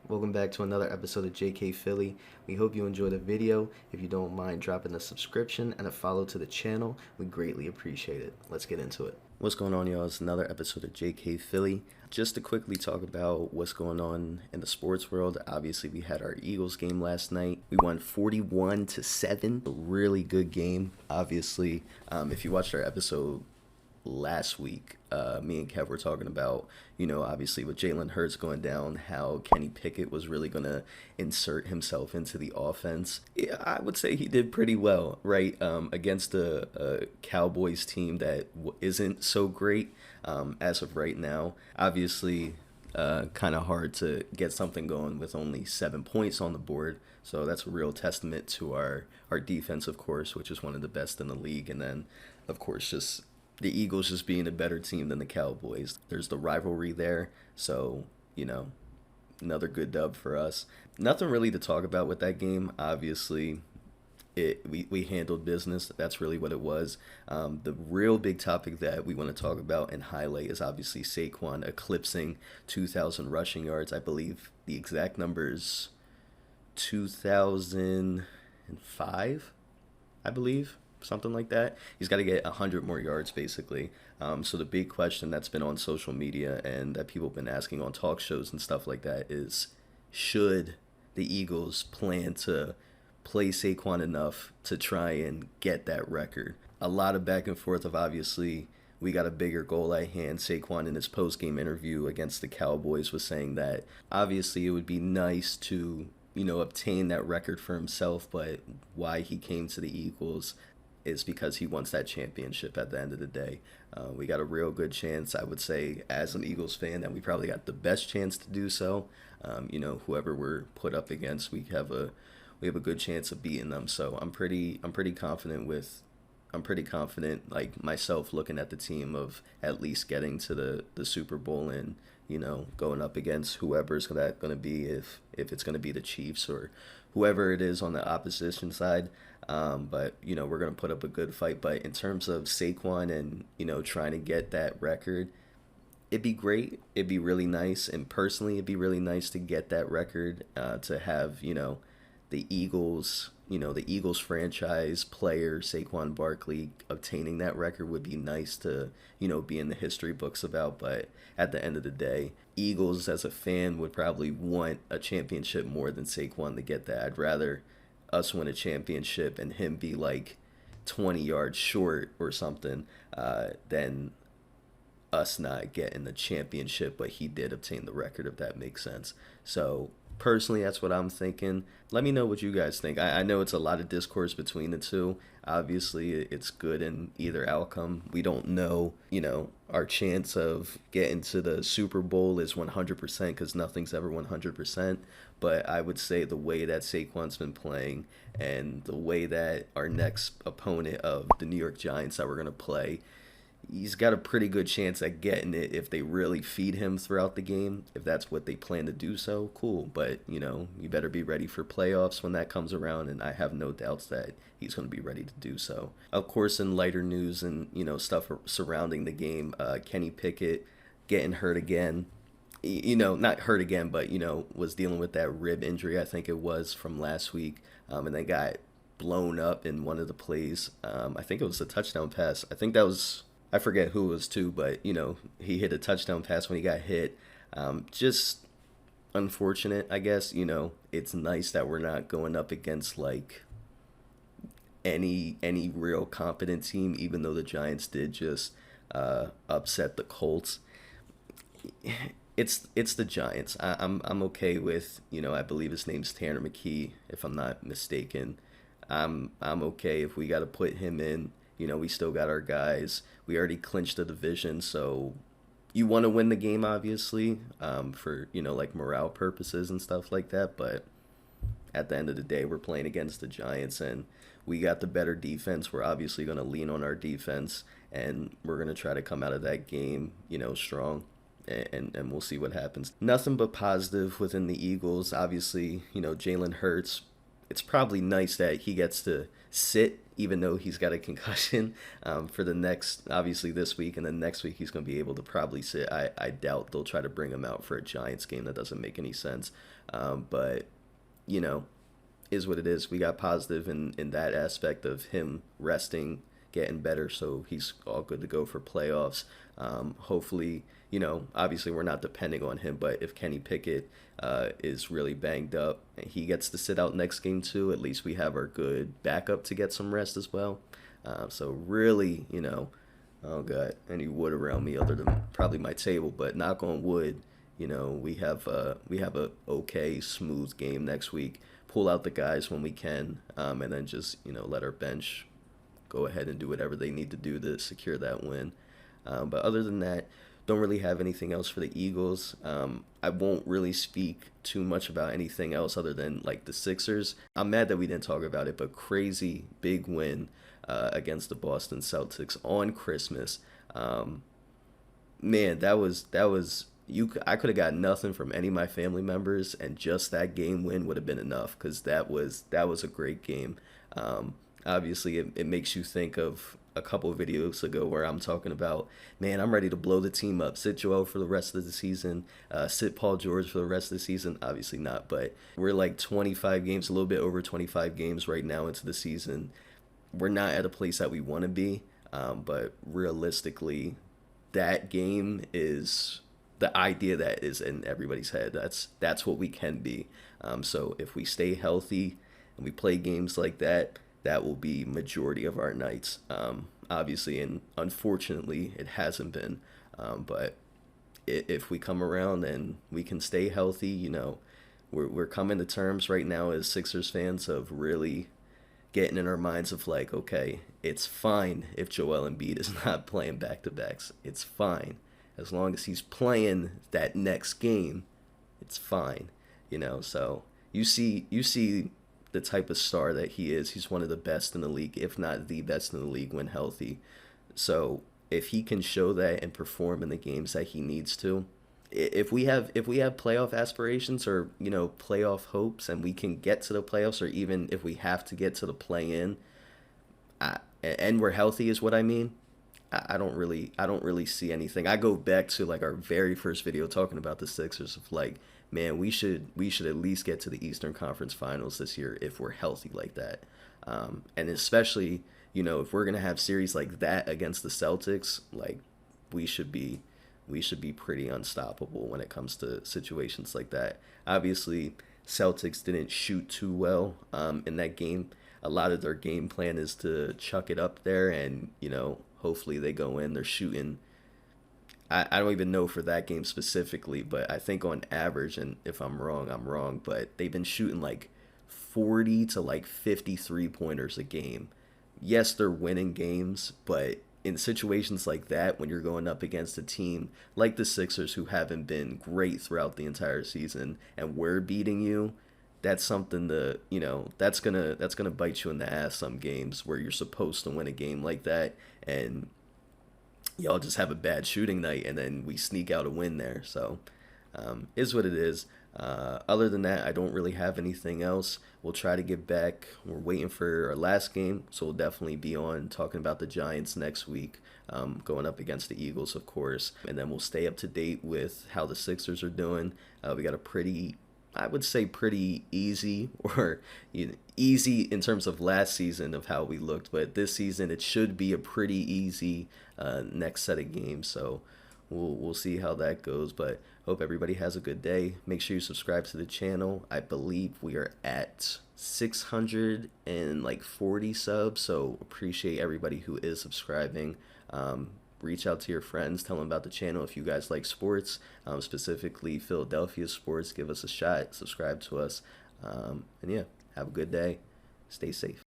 Welcome back to another episode of JK Philly. We hope you enjoyed the video. If you don't mind dropping a subscription and a follow to the channel, we greatly appreciate it. Let's get into it. What's going on, y'all? It's another episode of JK Philly. Just to quickly talk about what's going on in the sports world. Obviously, we had our Eagles game last night. We won 41-7. A really good game. Obviously, if you watched our episode last week, me and Kev were talking about, obviously with Jalen Hurts going down, how Kenny Pickett was really going to insert himself into the offense. Yeah, I would say he did pretty well, right? Against a Cowboys team that isn't so great as of right now. Obviously, kind of hard to get something going with only 7 points on the board. So that's a real testament to our defense, of course, which is one of the best in the league. And then, of course, just the Eagles just being a better team than the Cowboys. There's the rivalry there, so, another good dub for us. Nothing really to talk about with that game. Obviously, we handled business. That's really what it was. The real big topic that we want to talk about and highlight is obviously Saquon eclipsing 2,000 rushing yards. I believe the exact number is 2005, I believe. Something like that. He's got to get 100 more yards, basically. So the big question that's been on social media and that people have been asking on talk shows and stuff like that is, should the Eagles plan to play Saquon enough to try and get that record? A lot of back and forth of, obviously, we got a bigger goal at hand. Saquon in his post-game interview against the Cowboys was saying that obviously it would be nice to obtain that record for himself, but why he came to the Eagles is because he wants that championship at the end of the day. We got a real good chance, I would say, as an Eagles fan, that we probably got the best chance to do so. Whoever we're put up against, we have a good chance of beating them. So I'm pretty confident like myself, looking at the team of at least getting to the Super Bowl and going up against whoever's that going to be, if it's going to be the Chiefs or whoever it is on the opposition side. But we're going to put up a good fight. But in terms of Saquon and trying to get that record, it'd be great. It'd be really nice, and personally, it'd be really nice to get that record. To have the Eagles, the Eagles franchise player Saquon Barkley obtaining that record would be nice to be in the history books about. But at the end of the day, Eagles as a fan would probably want a championship more than Saquon to get that. I'd rather us win a championship and him be like 20 yards short or something than us not getting the championship, but he did obtain the record, if that makes sense. So personally, that's what I'm thinking. Let me know what you guys think. I know it's a lot of discourse between the two. Obviously, it's good in either outcome. We don't know, our chance of getting to the Super Bowl is 100% because nothing's ever 100%. But I would say the way that Saquon's been playing and the way that our next opponent of the New York Giants that we're going to play, he's got a pretty good chance at getting it if they really feed him throughout the game. If that's what they plan to do, so cool. But, you better be ready for playoffs when that comes around, and I have no doubts that he's going to be ready to do so. Of course, in lighter news and, stuff surrounding the game, Kenny Pickett getting hurt again. Not hurt again, but, was dealing with that rib injury, I think it was, from last week, and then got blown up in one of the plays. I think it was a touchdown pass. I forget who it was to, but, he hit a touchdown pass when he got hit. Just unfortunate, I guess. It's nice that we're not going up against, like, any real competent team, even though the Giants did just upset the Colts. It's the Giants. I'm okay with, I believe his name's Tanner McKee, if I'm not mistaken. I'm okay if we got to put him in. We still got our guys. We already clinched the division, so you want to win the game, obviously, for, like morale purposes and stuff like that. But at the end of the day, we're playing against the Giants, and we got the better defense. We're obviously going to lean on our defense, and we're going to try to come out of that game, strong. And we'll see what happens. Nothing but positive within the Eagles. Obviously, Jalen Hurts it's probably nice that he gets to sit even though he's got a concussion for the next, obviously this week, and then next week he's going to be able to probably sit. I doubt they'll try to bring him out for a Giants game. That doesn't make any sense. But, you know, is what it is. We got positive in that aspect of him resting, getting better, so he's all good to go for playoffs. Hopefully, you know, obviously we're not depending on him, but if Kenny Pickett is really banged up and he gets to sit out next game too, at least we have our good backup to get some rest as well. So really, you know, oh god, any wood around me other than probably my table, but knock on wood, you know, we have a okay smooth game next week. Pull out the guys when we can, and then just, you know, let our bench go ahead and do whatever they need to do to secure that win. But other than that, don't really have anything else for the Eagles. I won't really speak too much about anything else other than like the Sixers. I'm mad that we didn't talk about it, but crazy big win against the Boston Celtics on Christmas. Man, that was you. I could have got nothing from any of my family members, and just that game win would have been enough because that was a great game. Obviously, it makes you think of a couple of videos ago where I'm talking about, man, I'm ready to blow the team up. Sit Joel for the rest of the season. Sit Paul George for the rest of the season. Obviously not, but we're like 25 games, a little bit over 25 games right now into the season. We're not at a place that we want to be, but realistically, that game is the idea that is in everybody's head. That's what we can be. So if we stay healthy and we play games like that, that will be majority of our nights. Obviously, and unfortunately, it hasn't been. But if we come around and we can stay healthy, you know, we're coming to terms right now as Sixers fans of really getting in our minds of like, okay, it's fine if Joel Embiid is not playing back-to-backs. It's fine. As long as he's playing that next game, it's fine. You know, so you see the type of star that he is. He's one of the best in the league, if not the best in the league when healthy. So if he can show that and perform in the games that he needs to, if we have playoff aspirations or, you know, playoff hopes, and we can get to the playoffs, or even if we have to get to the play in, and we're healthy is what I mean. I don't really see anything. I go back to like our very first video talking about the Sixers of like, man, we should at least get to the Eastern Conference Finals this year if we're healthy like that. And especially, you know, if we're gonna have series like that against the Celtics, like we should be we should be pretty unstoppable when it comes to situations like that. Obviously, Celtics didn't shoot too well in that game. A lot of their game plan is to chuck it up there, and you know, hopefully they go in. They're shooting. I don't even know for that game specifically, but I think on average, and if I'm wrong, I'm wrong, but they've been shooting like 40 to like 53 pointers a game. Yes, they're winning games, but in situations like that, when you're going up against a team like the Sixers who haven't been great throughout the entire season, and we're beating you, that's something to, you know, that's gonna bite you in the ass some games where you're supposed to win a game like that, and y'all just have a bad shooting night, and then we sneak out a win there. So, is what it is. Other than that, I don't really have anything else. We'll try to get back. We're waiting for our last game, so we'll definitely be on talking about the Giants next week, going up against the Eagles, of course. And then we'll stay up to date with how the Sixers are doing. We got a pretty, I would say pretty easy, or easy in terms of last season of how we looked, but this season it should be a pretty easy next set of games. So we'll see how that goes. But hope everybody has a good day. Make sure you subscribe to the channel. I believe we are at 640 subs, so appreciate everybody who is subscribing. Reach out to your friends, tell them about the channel if you guys like sports, specifically Philadelphia sports. Give us a shot, subscribe to us, and yeah, have a good day, stay safe.